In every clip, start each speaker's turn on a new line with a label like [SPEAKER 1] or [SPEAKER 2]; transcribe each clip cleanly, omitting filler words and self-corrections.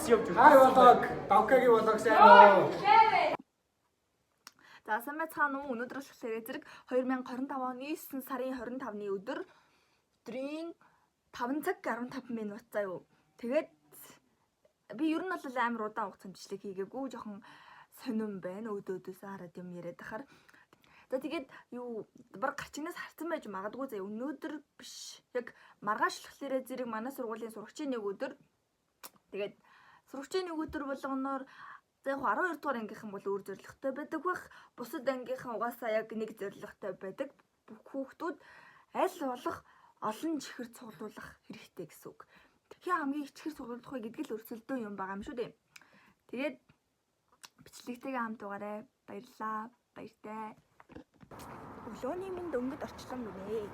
[SPEAKER 1] явж байна.
[SPEAKER 2] болог. Давкагийн болог сайн уу?
[SPEAKER 3] За сайн байцгаана уу? Өнөөдөр болохоор зэрэг 2025 оны 9 сарын 25-ны өдрийн 5 цаг 15 минут заа юу. Тэгээд би ер нь бол амар удаан хугацаанд бичлэг хийгээгүй, жоохон сонирн байна. Өдөөдөөс хараад юм яриад ахаар. За тэгээд юу баг гарчигнаас харсан байж магадгүй заа. Өнөөдөр биш. Яг маргааш болохоор зэрэг манай сургуулийн сурагчийн нэг өдөр. Тэгээд сурагчийн нэг өдөр болгоноор за яг 12 дугаар ангийнхан бол өөр зорилготой байдаг бах. Бусад ангийнхан угаасаа яг нэг зорилготой байдаг. Бүх хүүхдүүд аль болох олон чихэр цуглуулах хэрэгтэй гэсэн үг. Тэгэхээр хамгийн их чихэр цуглуулах вэ гэдгийг л өрсөлдөө юм байгаа юм шүү дээ. Тэгээд бичлэгтэйгээ хамт угаарай. Баярлалаа. Баяртай. Өглөөний минь дөнгөд орчлон гинэ.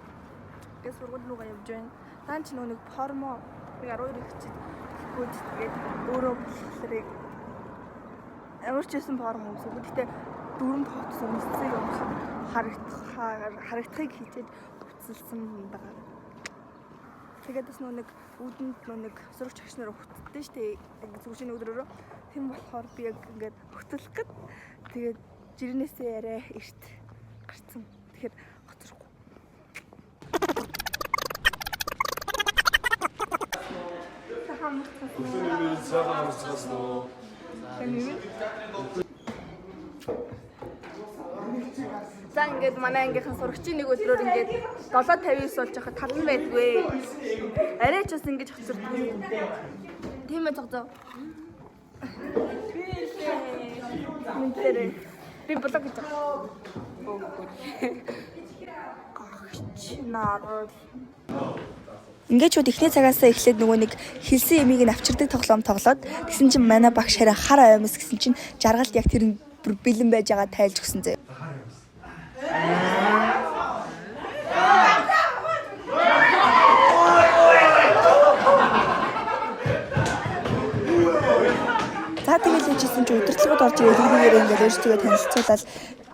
[SPEAKER 3] Тэгээд сургууль руугаа явж байна. Даан ч нэг формо 12 их чид гүйд тэгээд өөрөө болохоор ямар ч байсан форм өмсөв. Гэхдээ дөрөнд хотс өмссөн юм шиг харагдахыг хичээд үтсэлсэн байгаа. Тэгээд бас нэг үүдэнд нэг сурагч агш нар хөтдөө штэ. Зүгшийн өдрөөрөө тэм болохоор би яг ингээд хөтлөх гэд тэгээд жирнээсээ яриа эрт гарцсан. Тэгэхээр хоцрохгүй.
[SPEAKER 4] Сайхан амарцгасноо.
[SPEAKER 3] За ингээд манай ангийнхан сурагчийн нэг өдрөөр ингээд 7:59 болж байхад талан байдгүй. Арай ч бас ингэж хоцордгүй. Тийм ээ цогцоо. Би блог гэж байна. Ингээд шууд эхний цагаас эхлээд нөгөө нэг хэлсэн ямиг нь авчирдаг тоглоом тоглоод тэгсэн чинь манай багш хараа хар аймас гэсэн чинь жаргалд яг тэр бэлэн байж байгаа тайлж өгсөн зэ. За тэгээд ичсэн чинь удирдлагад орж ирээд ингээд өөрсдөө танилцуулаад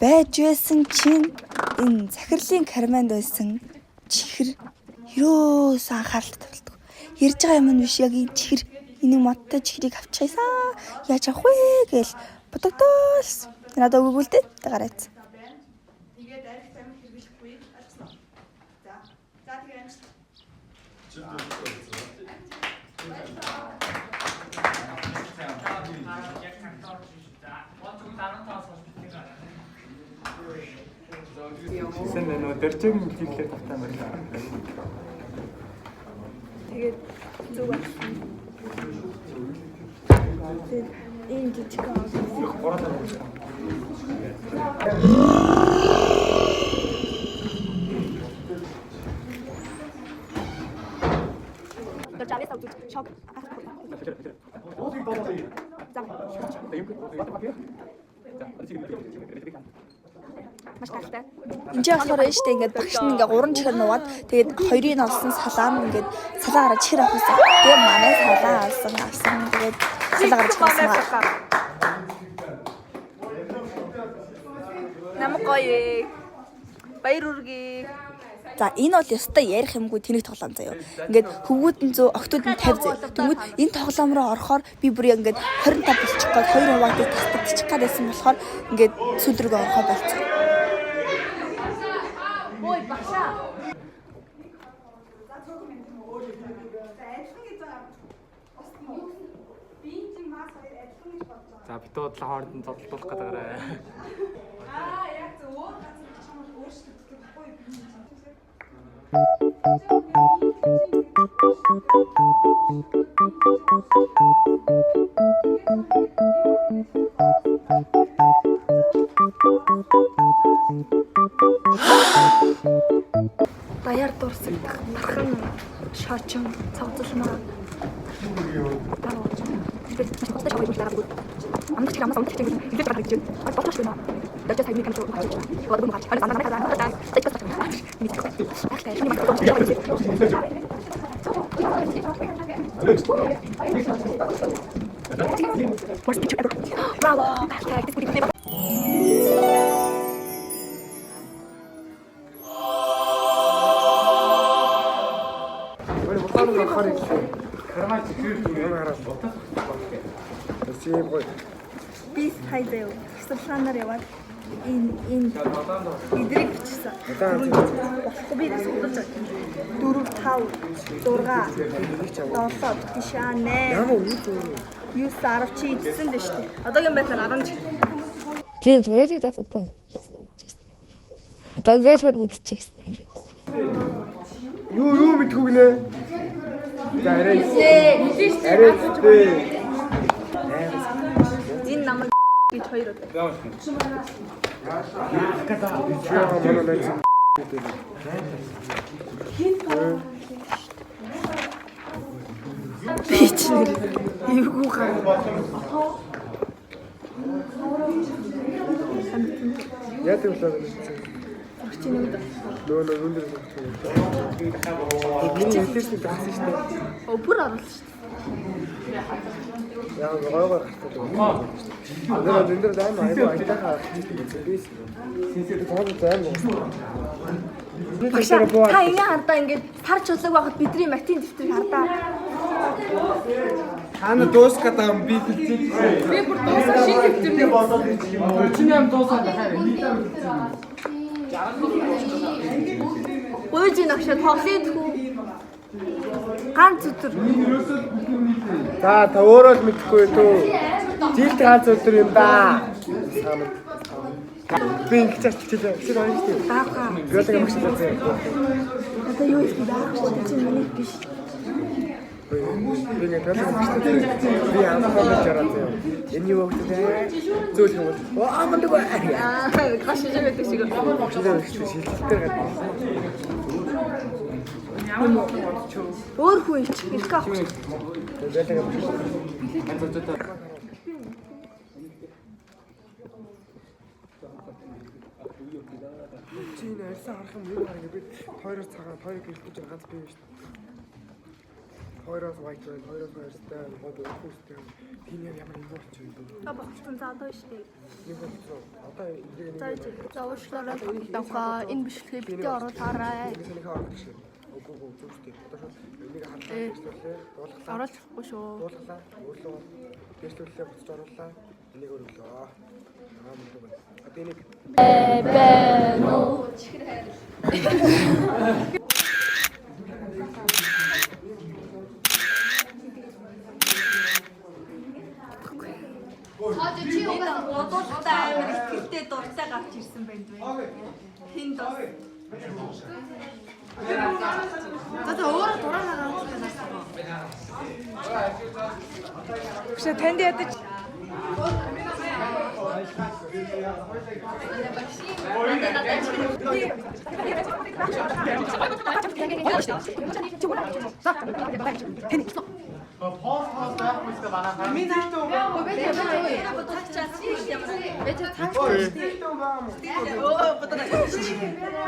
[SPEAKER 3] байж байсан чинь энэ захирлын карманд байсан чихэр ерөөс анхаарал тавилдаг. Ярьж байгаа юм нь биш яг энэ чихэр энэ модтой чихрийг авчихсан. Яаж авах вэ гээл бодогдоолс. Надад өгөхгүй л дээ. Гараац. Тэгээд арих тамиг хэрэглэхгүй алцсан. За. За тэгээд амжилт.
[SPEAKER 1] Сэн нөө дэржиг мэдлэгээр тавтай мөрлөө.
[SPEAKER 3] Тэгээд зүг байна. Тэгээд энэ жижиг аа.
[SPEAKER 1] Гуравдаа болсон.
[SPEAKER 3] Дөржавээс авч шок.
[SPEAKER 1] Оодыг доолоо.
[SPEAKER 3] За. Маш таатай. Энд чинь болохоор энэ штэ ингээд багш нь ингээд 3 чихэр нуугаад тэгээд хоёрыг нь олсон салаа нь ингээд салаа гараад чихэр авахсан. Тэгээд манай салаа авсан. Тэгээд салаа гараад чихэр авсан. Намгой. Баяр үргээ. За энэ бол ёстой ярих юмгүй тэнэг тоглоом заяа. Ингээд хөвгүүд нь 100, октод нь 50 заяа. Тэгмүүд энэ тоглоом руу орохоор би бүр ингээд 25 болчих гээд 2 хуваагдыг тасдагчих гээд байсан болохоор ингээд сүүл рүү орохоо болцсон. Ой багшаа.
[SPEAKER 1] За бит удлаа хооронд нь зодтолдуулах гэдэг гараа.
[SPEAKER 3] Яг зөв өөр газар чамд өөрчлөлт байхгүй би. Баяр дурсагдах тархан шаачин цогцолмоо. Тэгээд хостож авах юм амнах чиг амнах чиг хэлж байгаа гэж байна. Бодлоо шүү дээ. Дөрөв цагийн камч уу гэж байна. Бодлоо мөн гарч. Харин санаа надад цэцгэж байна. Мэдээ. Ахтай шинэ мань браво. Ахтай this would be
[SPEAKER 1] Гэр бутааны гарахаар кармач хэрэг юм хараад ботох.
[SPEAKER 2] Тийм гоё.
[SPEAKER 3] Би хайдаа юу. Судалгаанаар яваад энэ эдрийг бичсэн. Болохгүй би судалж байгаа. 4 5 6 7 тишаа 8.
[SPEAKER 2] Ямар үгүй.
[SPEAKER 3] 9 10 чи идсэн дээ шүү дээ. Одоогийн байдлаар 10 ч.
[SPEAKER 5] Тийм тэгээд тасалсан. Bagage мэдчихсэн.
[SPEAKER 2] Юу мэдгүй гинэ. За арай.
[SPEAKER 3] Энэ намайг гэж хоёр удаа. Би чинь эвгүй гар.
[SPEAKER 2] Яа гэвэл
[SPEAKER 3] Орчин юм да.
[SPEAKER 2] нөө өндөр өгсөн. Миний хэлсэн таасан шүү дээ.
[SPEAKER 3] Бүр оруулсан шүү
[SPEAKER 2] Яа гойгой гарсан. Өндөр даим айгүй айтайхаа бис. Синсээ тоон займ уу.
[SPEAKER 3] дээ. Та ингэ хардаа ингээд сар чулууг байхад бидний матин дэвтрийг хардаа.
[SPEAKER 2] Хана дуусгаад байгаа юм би хэлцээ.
[SPEAKER 6] Би бүр дуусах шин дэвтэрний
[SPEAKER 2] болоод ирчих юм уу? Чиний ам дуусаад дахиад
[SPEAKER 3] Гойж нагшаа тоглоё тхүү. Ганц өдөр.
[SPEAKER 2] За та өөрөө л мэдэхгүй дөө. Жилд ганц өдөр юм да. Би ингэж аччихлаа. Чи гоё шүү дээ.
[SPEAKER 3] Баахаа.
[SPEAKER 2] Биологи багш байна.
[SPEAKER 3] Одоо юу их baах чи миний биш.
[SPEAKER 2] Би нэг биологи багш байна. Би амфаа жараад юм. Энэ юу вэ? Зөөл юм. Аа мандаа.
[SPEAKER 3] Гаш жигэдэг шиг.
[SPEAKER 2] Шилдэг шилдэг гадна.
[SPEAKER 3] Өөр хүн ич ирэх авах.
[SPEAKER 2] Биологи багш. Чи нэрсэн харах юм юу гарах би хоёроос цагаан хоёрыг гэлтэж ганц бий шүү дээ. Хоёроос white байна, хоёроос хоёрстай, хоёроо хүүстэй. Тийм ямар юм болчих юм бэ?
[SPEAKER 3] Та багтсан за одоо шүү дээ.
[SPEAKER 2] Нэг болчихсон. Одоо энийг
[SPEAKER 3] За уушлаараа давхаа энэ бичлэгээ битээ оруулаарай.
[SPEAKER 2] нэг харах шиг. Үгүй зүгтэй. Одоо энийг харлаа гэжлээ. Дуулахлаа.
[SPEAKER 3] Оруулахгүй шүү.
[SPEAKER 2] Дуулахлаа. Өөрлөө дэвшлүүлээ буцаж оруулаа. Энийг өргөлөө. Аа мөн байна. Одоо энийг
[SPEAKER 3] Чи удуултай амар ихтэй дуртай гарч ирсэн байна вэ? Хин доо. За өөрөө дураараа гарч ирсэн. Үшээ танд ядаж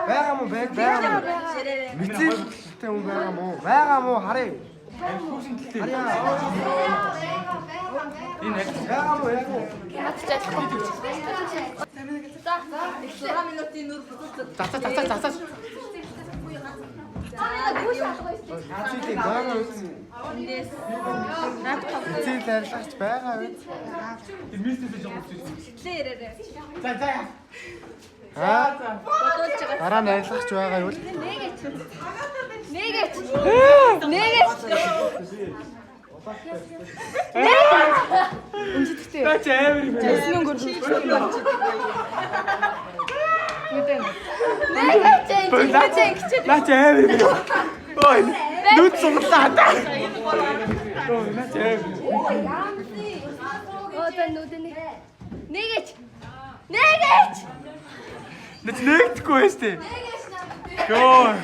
[SPEAKER 2] байгаа мó мэдээлэлтэй хүн байгаа мó харъя. Энэ байгаа мó яг уу.
[SPEAKER 3] За 6 минутын нүр бүтэн.
[SPEAKER 1] Цацаа.
[SPEAKER 2] Хацыг байгаа үгүй.
[SPEAKER 3] Эндээс
[SPEAKER 2] Эцэг арилгаач байгаа үү?
[SPEAKER 3] лээрээ.
[SPEAKER 2] Аа?
[SPEAKER 3] Бодуулж байгаа.
[SPEAKER 2] Дараа нь арилгаач байгаа юу?
[SPEAKER 3] Нэгэч. Үнжидтэй.
[SPEAKER 1] Наач амар юм.
[SPEAKER 3] Ясны өнгөр хөлж байна.
[SPEAKER 1] Наач амар юм. Ой, нүд суглаа. Наач амар.
[SPEAKER 3] Нэгэч.
[SPEAKER 1] Наач нэгдэхгүй байж тээ. Йоо.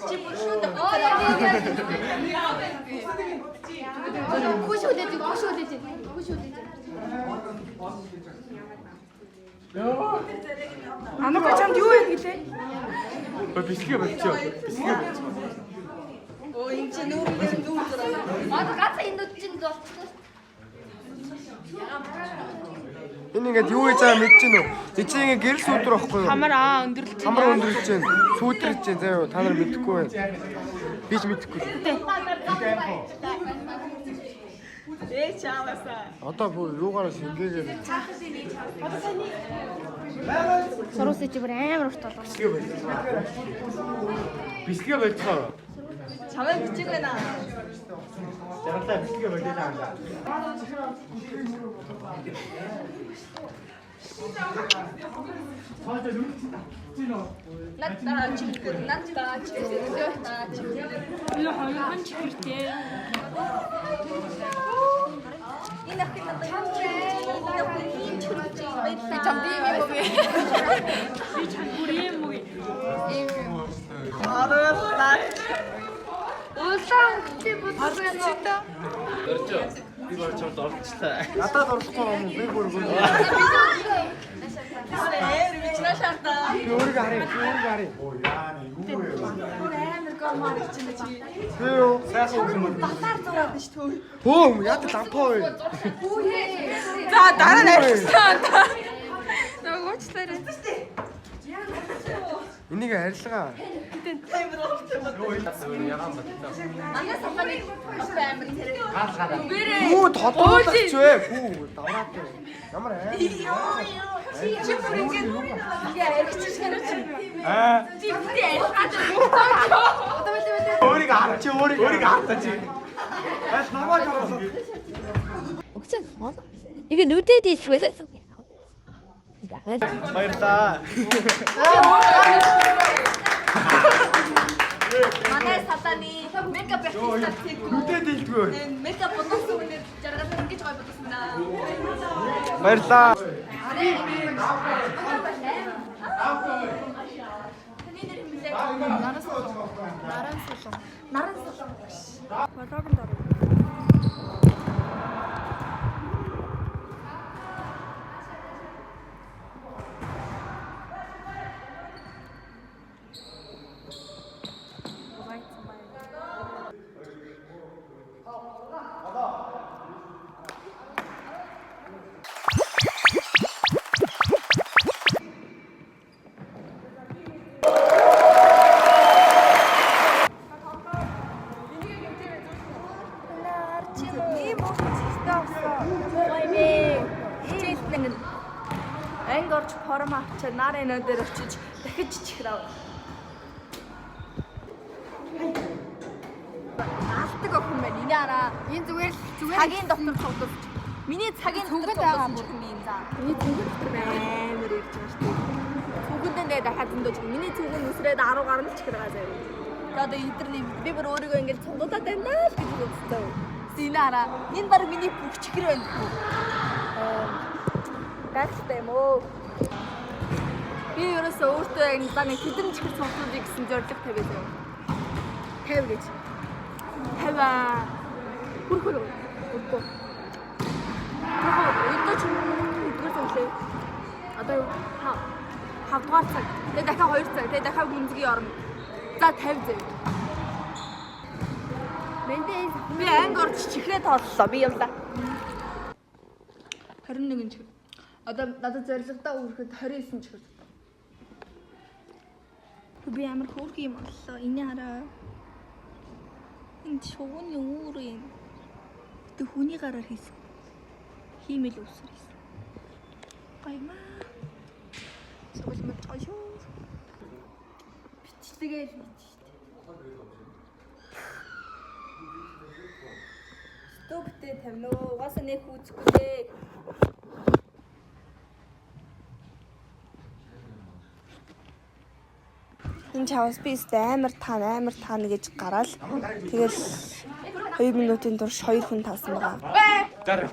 [SPEAKER 3] Чи бүшүүд. Анука чамд юу яа гэлээ?
[SPEAKER 1] Ой, бисгээ болчихоо.
[SPEAKER 3] Оо энэ ч нүүр
[SPEAKER 2] Энэ ингээд юу хийж байгаа мэдчихэв үү? Эцэг ингээд гэрэл сүүдэр байхгүй юу?
[SPEAKER 6] Хамар өндөрлөж
[SPEAKER 2] Хамар өндөрлөж чинь, сүүдрэж чинь заяа та нар мэдэхгүй байна. Би Би ч мэдэхгүй. Одоо юугаараа шингээгээд
[SPEAKER 6] Суруусан чи бүр амар урт болов.
[SPEAKER 1] Бэлтгээ болчихоо.
[SPEAKER 3] Чамайг бичиг байна.
[SPEAKER 1] Жаргалаа бэлтгээ болчихоо хаана.
[SPEAKER 3] Надаа чихэр.
[SPEAKER 6] Юу хоёрхан чихэртэй.
[SPEAKER 3] Энэ ахын надад ийм чихэртэй. Би чамд ийм юм уу?
[SPEAKER 6] Би ч бүр юм уу.
[SPEAKER 3] Араа. Улаан чи бүсгэнэ.
[SPEAKER 4] Би бол чамд орчлаа.
[SPEAKER 2] надад орлохгүй юм би бүр бүр. Би өөрийгөө харъя. Би юу?
[SPEAKER 1] Сайхан үг юм.
[SPEAKER 3] Батар зураад нь шүү.
[SPEAKER 2] Хөөм яд лампаа вэ?
[SPEAKER 3] За дараа нь арилсан. Нөгөөчлээрээ.
[SPEAKER 2] Энийг арилгаа.
[SPEAKER 3] Манай саханы амар хэрэг.
[SPEAKER 2] Юу тодорхойлж вэ? Хүү давраад вэ? Ямар аа?
[SPEAKER 3] Чи бүр ингэж аригч шарч.
[SPEAKER 1] Аа.
[SPEAKER 3] Чи бүр арилгаад.
[SPEAKER 1] Өөрийгөө харч өөрийгөө хартаа чи.
[SPEAKER 2] Бас намайг хараад.
[SPEAKER 5] Өгсөн. 이게 누드에 있어서.
[SPEAKER 1] Баярлаа.
[SPEAKER 3] Манай сатаны мейкап артист
[SPEAKER 1] Нүдээ дийлдгүй.
[SPEAKER 3] мейкап бодсон үнэ жаргал ингэж гой бодсон да.
[SPEAKER 1] Баярлаа.
[SPEAKER 3] Таны нэр хэмлээ. Наран сулун. Болоогийн дор. Ангорч формач нарын өдөр очиж дахиж чихрав. Алтдаг охин байна. Энэ араа. Энэ зүгээр цагийн доктор тоглож. Миний цагийн доктор байгаа юм юм за. Миний цагийн доктор амар ирж байгаа шүү дээ. Цүгэндээ дахиад зөндөөж. Миний цүгэн үсрээд 10 гаруй чихэр байгаа заяа. Одоо интерний би бүр өөрийгөө ингэж цуглуулад байна л гэж бодсон. Энэ араа. Энэ баг миний бүх чихэр байна. Гайхалтай юм уу? Би ерөөсөө өөртөө яг нэг хэдэн чихэр цуглуулъя гэсэн зорилго тавиад байна. 50 гэж. 50. Хүрхүү. Хүрхүү. Өдөө ч өдгөр цуглаа. Одоо хавдугаар цаг. Тэгээ дахиад 2 цаг. Тэгээ дахиад гүнзгий орно. За 50 зэ. Мэндээ би анги орч чихрээ тооллоо. Би юм да. 21 чихэр. Одоо надад зорилгодоо үүрэхэд 29 чихэр. Би амар хөөрх юм боллоо. Энэ хараа. Энэ шугууны үүр юм. Тэ хүний гараар хийсэн. Хиймэл үсэр хийсэн. Гаймаа. Согол мод очоо. Бичтэйгээ л хийчих штэ. Стоптэй тавина уу? Угаасаа нэг үүсэхгүй дээ. Энэ чавс бистэ амар таана гэж гараал. Тэгэл 2 минутын турш 2 хүн таасан байгаа.
[SPEAKER 1] Дараа.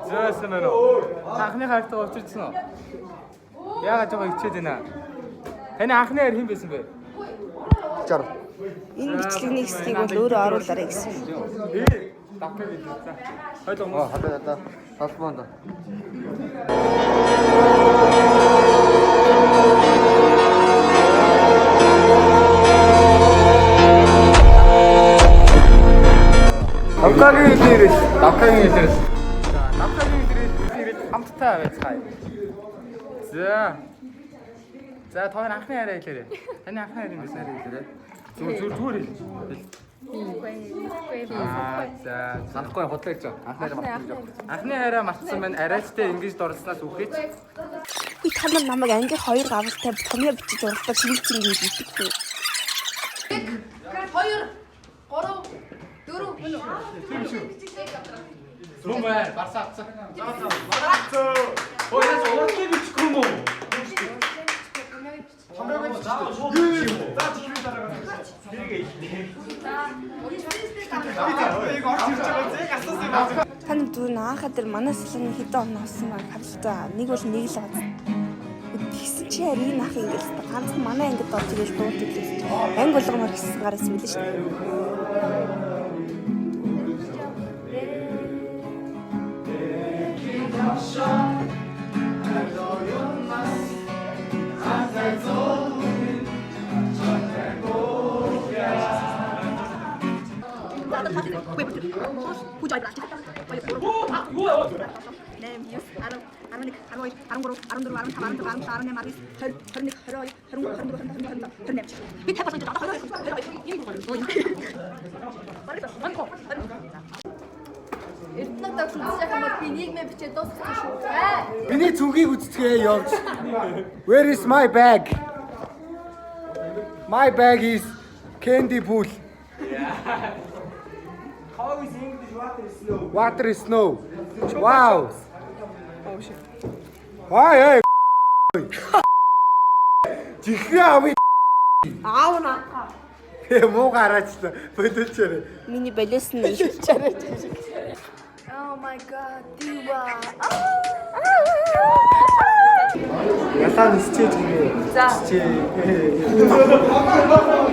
[SPEAKER 1] Зөөсөн мөн үү? Анхны харагдаа очирдсан уу? Яагаад жоо ичээд байна? Таны анхны хайр хэн байсан бэ?
[SPEAKER 2] Чар.
[SPEAKER 3] Энэ бичлэгний хэсгийг бол өөрөө оруулаарай гэсэн.
[SPEAKER 1] Давхар гэж за. Хойлоо.
[SPEAKER 2] хадаа. Талбаанд.
[SPEAKER 1] Давхаргийн илэрээс. Давхаргийн илэрээс хамтдаа байцгаая. За. За тоо анхны хараа хэлээрэй. Таны анхны хараа гэсэн хараа хэлээрэй. Зүгээр хэл. За санахгүй худлаа гэж байна. Анхны хараа мартсан. Анхны хараа мартсан байна. Арайчтай ингэж дурдснаас үхэж.
[SPEAKER 3] Би та нар намайг анги 2 гавалтай томьёо бичиж уралдаа шинж ингэж итгэв. 2 3
[SPEAKER 1] Зүм бай, барсаацсан. Ой, яс уралдаа бичих юм уу?
[SPEAKER 3] Таны дүү наахад тэр манай салны хэдэн он авсан баг харалтаа. Нэг бол нэг л байгаа. Тэгсэн чи харин наах ингэж ганцхан манай ангид орж ирэл дуулт ирлээ. Анги болгомоор гэсэн гараас билээ шүү дээ.
[SPEAKER 7] Эрдэнэ дагсан яг юм би нийгмээ бичээд дуусгасан шүү.
[SPEAKER 2] Миний цүнхийг үздэгээ явж. Where is my bag? My bag is candy pool. How is English water is snow? Water is snow. Wow. Oh shit. Hey. Чихээ авъя.
[SPEAKER 3] Аавна.
[SPEAKER 2] Муу гараачлаа. Бодолчээрэй.
[SPEAKER 3] Миний балиас нь ичээрэй.
[SPEAKER 7] Oh my god, diva.
[SPEAKER 2] Ялаа нисчээж гинэ.
[SPEAKER 3] За.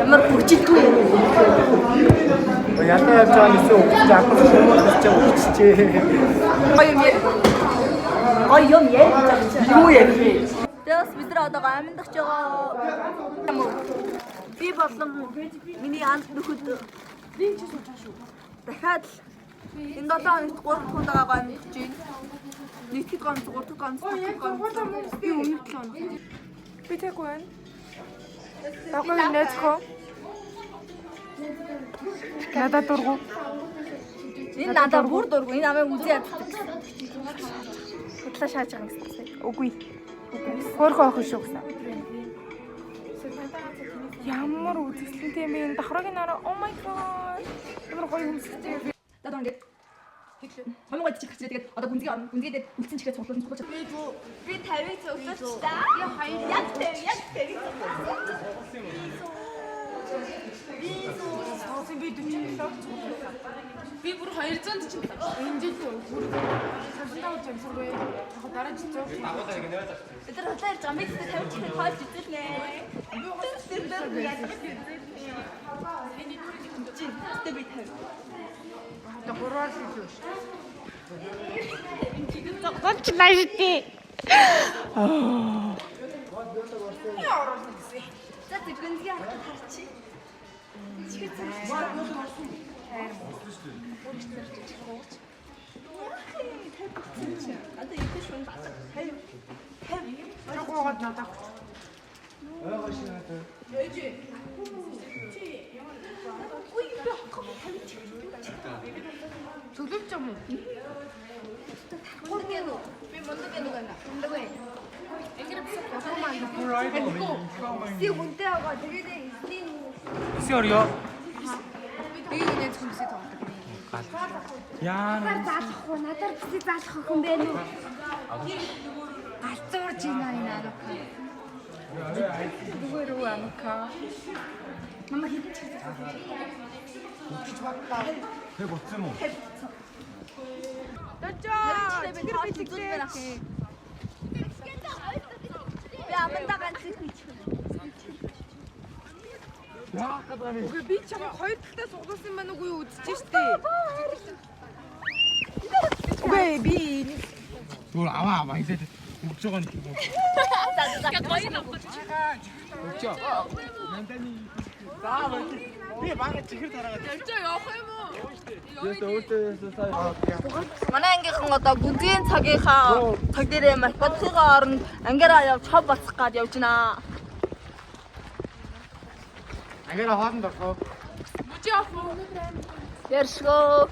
[SPEAKER 3] Ямар хүчилгүй юм.
[SPEAKER 2] Ялаа явж байгаа нисээ өгч авах нисчээ өгчээ.
[SPEAKER 3] Гоё юм яа. Юу яа.
[SPEAKER 7] Тэс бид нар одоо амьдч байгаа. Би болон миний анд нөхөд дахиад энэ 7 хоногт 3 хүн байгаа амьдч байна. Нийтэд ганц 3 ганц би өмнө 7 хоног.
[SPEAKER 3] Би тэг байна. Багын нэцко. Надад дургу.
[SPEAKER 7] Энэ надад бүр дургу. Энэ намайг үзээ яддаг.
[SPEAKER 3] Худлаа шааж байгаа юм гэсэн. Үгүй. Хөөрхөн охин шүү гэсэн. Ямар үзэсгэлэнтэй юм бэ? Энэ давхрагийн нараа oh my god. Ямар гоё юмстэй.
[SPEAKER 7] Одоо ингээд хэвлээ. Хамаагүй чих хэвчээ тэгээд одоо гүнзгийдээ үлдсэн чихээ цуглуулсан цуглуулж. Би 50-ыг цуглуулж та. Яг 50.
[SPEAKER 6] Би бүр 247. Энэ жил бүр 55 жамсангүй. Яг дараа жил.
[SPEAKER 7] Бид нар хотлоо ярьж байгаа микстэй 50 чихээ тоолж үзүүлнэ. Тэ би 50.
[SPEAKER 6] Гочлаа шти.
[SPEAKER 7] За тэг гүнзгий харчи. Чихээ цуглуулж. Одоо юу ч юм байна.
[SPEAKER 6] Жогоогод надаа. Зүлвч юм уу?
[SPEAKER 7] Би мундаг гэнэ. Мундаг бай.
[SPEAKER 3] Si үнтэй байгаа. Тэгээд эсний
[SPEAKER 1] Сиорё.
[SPEAKER 6] Тэгээд энэ хүмүүсээ тоглодог.
[SPEAKER 1] Яа.
[SPEAKER 6] Заалах уу? Надаар бисээ заалах хүн бэ нү? Алцуурж ийна энэ анака. Зүгээр үү анака? Мама хийх гэж байна.
[SPEAKER 2] Тэг утсан юм уу?
[SPEAKER 7] Харин би тоолж үзүүлмээр ах юм. Би амандаа ганц хийчих.
[SPEAKER 3] Үгүй би чамайг 2 талтай суглуулсан байна уу үзчихэж штэ. Үгүй би
[SPEAKER 1] Зүгээр аваа хэлээд өгж байгаа нэг юм. Би баг чихэр тараагаад.
[SPEAKER 7] Манай ангийнхан одоо гүнзгийн цагийнхаа цаг дээрээ математикийн оронд ангиараа явж хов бацах гад явж байна.
[SPEAKER 1] Агаараа хоолнд орхоо.
[SPEAKER 6] Мужи авах уу?
[SPEAKER 3] Яршгоо.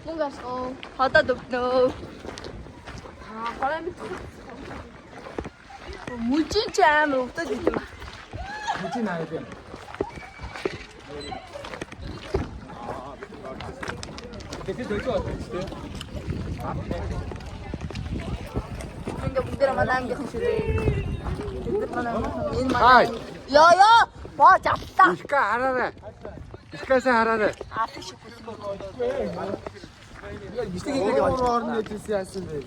[SPEAKER 3] Мөнгө авсгоо. Ходоод өвднөө.
[SPEAKER 6] Хараа мэд.
[SPEAKER 3] Мужийн ч амар өвдөд идэм.
[SPEAKER 1] Мужийн аа юм. Тэгэ дэжөө отчихтэй.
[SPEAKER 3] Ингээ бүгдээр манай ангийнхан шүү дээ.
[SPEAKER 1] Хай.
[SPEAKER 3] Яа. Боо жавтаа.
[SPEAKER 1] Иска хараарай. Искасаа хараарай. Орно гэсэн яасан бэ?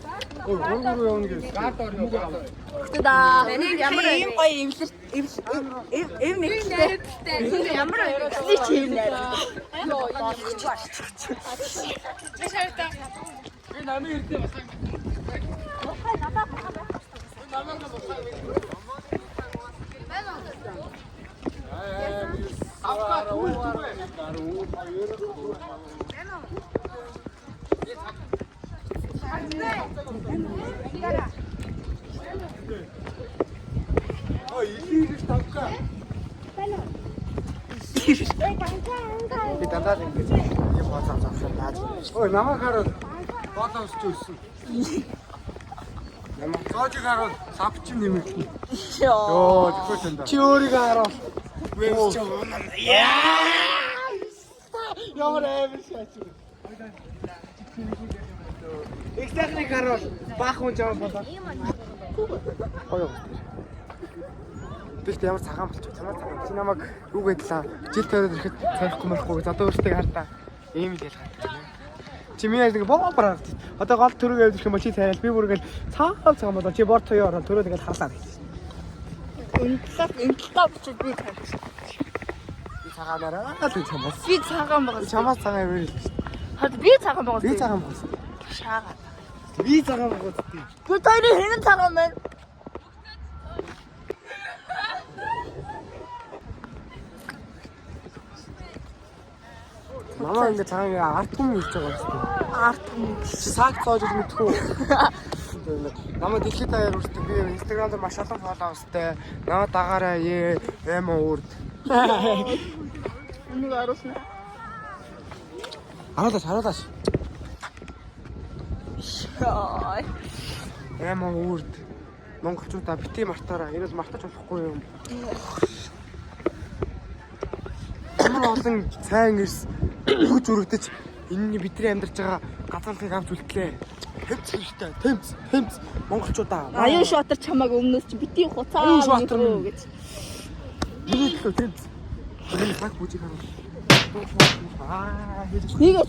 [SPEAKER 1] Ой, гурав явна гэж. Гард орно.
[SPEAKER 3] Хөтөдөө. Ямар ийм гоё эв нэгтэй. Ямар эвлий чи юм нэ.
[SPEAKER 1] Би намын ирдэ бас. Би дандаа ингэж юм боцоо завсан яаж. Ой, намайг хараад боолоо өсч өссөн. Намайг цоожиг хараад савч нэмэгдэн. Йоо, тэгэхгүй тань. Чи өөрийгөө хараад вэвч чам. Яа! Ямар амар шаач. Экстехник хараад баах хүн жаа болоо. Гоё. Тэгт ямар цагаан болчих. Чамаар цагаан. Чи намайг юу гэдлээ? Жил тойроод ирэхэд цайхгүй мөрөхгүй. Одоо өөртөө хартаа. Ийм л ялгаад байна. Чи миний нэг боомбар. Одоо гол төрөг явуулах юм бол чи цайрал би бүргээл цаав болоо. Чи бор тоё ороо төрөө тэгэл харлаа.
[SPEAKER 3] Интлаа бичиж би тавьчих.
[SPEAKER 1] Би цагаанаараа л чамаас.
[SPEAKER 3] Би цагаан байгаа.
[SPEAKER 1] Чамаас цагаан явъя.
[SPEAKER 3] Хад би цагаан байгаа.
[SPEAKER 1] Би цагаан болсон.
[SPEAKER 3] Шаагаад.
[SPEAKER 1] Би цагаан болсон.
[SPEAKER 3] Би таны хинэн цагаан байна.
[SPEAKER 1] Мама ингэ цагаан арт хүм хийж байгаа юм.
[SPEAKER 3] Арт юм.
[SPEAKER 1] Чи саг цоож л мэдхүү. Намайг дэлхийд даяар үрдэг. Би Instagram дээр маш олон фолловерстай. Намайг дагаараа эмо үрд.
[SPEAKER 3] Энийг аруулна.
[SPEAKER 1] Харуулаач.
[SPEAKER 3] Яа.
[SPEAKER 1] Эмо үрд. Монголчуудаа бити мартаараа. Энэ бол мартаж болохгүй юм. Ямар олон сайн ирс хүч өргөдөж энэний бидний амьдарч байгаа газарлыг авч үлдлээ. Тэмц монголчуудаа.
[SPEAKER 3] Аюун шатар чамааг өмнөөс чи бити хуцаа
[SPEAKER 1] Аюун шатар
[SPEAKER 3] гэж.
[SPEAKER 1] минь. Юу тэмц. Энэ цаг бүжиг хараа.
[SPEAKER 3] Хийгээч.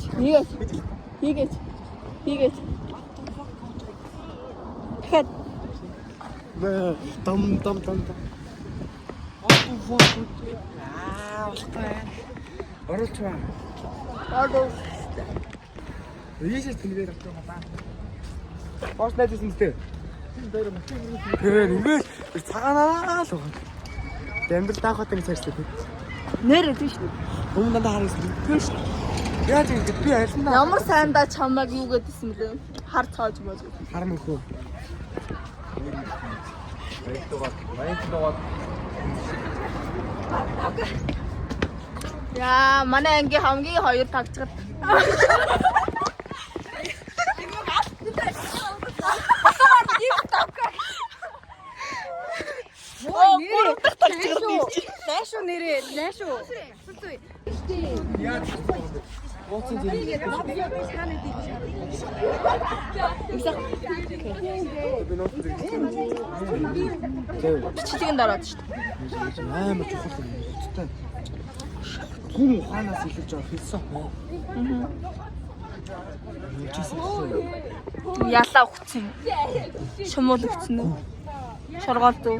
[SPEAKER 3] Тэгэхэд
[SPEAKER 1] Дам. Оролцоо. Ийшээ тэнгээр авчих юм байна. Бос найдсан мэт. Тэгээд цагаанаа л байгаа. Амьдрал даахад ингэ цаарчлаа.
[SPEAKER 3] нэр тийм шүү.
[SPEAKER 1] Өмнө дандаа харагдсан. Тийм шүү. Яаж ингэ би альнаа.
[SPEAKER 3] Ямар сайндаа чамааг юу гэдсэн мөлөө? Хар цааж мөн.
[SPEAKER 1] Хармын хөө.
[SPEAKER 3] Яа, манай анги хамгийн хоёр тагчгад.
[SPEAKER 7] Найшуу нэрээ, найшуу.
[SPEAKER 3] Бичлэгийн дараад шүү дээ.
[SPEAKER 1] Амар чухал юм. Хөттэй. Хүн ухаанаас илэрж байгаа философи.
[SPEAKER 3] Ялаа өгцөн. Шумуул өгцөн үү? Шоргоол дүү.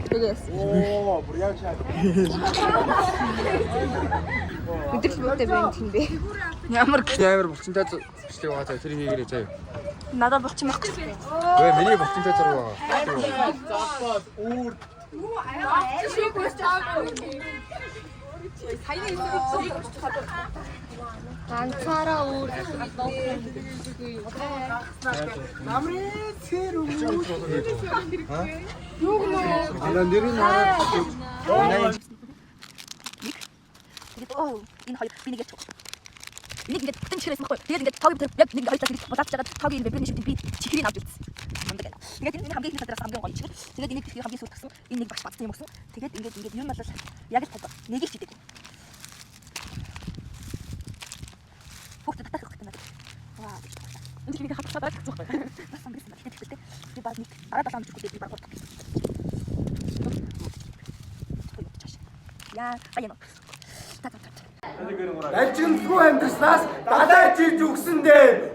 [SPEAKER 3] Тэгээс.
[SPEAKER 1] Оо, бүр яа чаа.
[SPEAKER 3] Өдрөл бүтээ байна тийм бэ. Ямар
[SPEAKER 1] Амар булчинтай бичлэг байгаа цаа тэр хийгээрэй заяа.
[SPEAKER 3] надад болчих юм байна.
[SPEAKER 1] Өө миний булчинтай зураг байгаа.
[SPEAKER 3] Ганцаараа өөр
[SPEAKER 1] Намрын цэр үү. Юу гэнэ? Нэрийн хараад.
[SPEAKER 7] Тэгээд энэ хоёр би нэг яачих. Энийг ингээд бүтэн чихрээс махгүй. Тэгээд ингээд тоогийн бүтэн яг нэг хоёр талыг булаач жагаад тоогийн энэ бэбрийн шүтэн би чихрийг авч үзсэн. Тэгээд энэ хамгийн их талаас хамгийн гоё чихэр. Тэгээд энийг би хамгийн сүүлд тагсан. Энэ нэг багш бацсан юм өгсөн. Тэгээд ингээд юм бол яг л таг. Нэгийг чидэг. Хөөд татах хэрэгтэй надад. Ваа. Энд нэг хатах чадаад зогсох байх. Бас амгэрсэн байна. Тэгээд би баг нэг араа далаа амжихгүй би баг бодох. Яа, аяна.
[SPEAKER 2] Далжигнгүй амьдрснаас далайж ирж өгсөн дээ.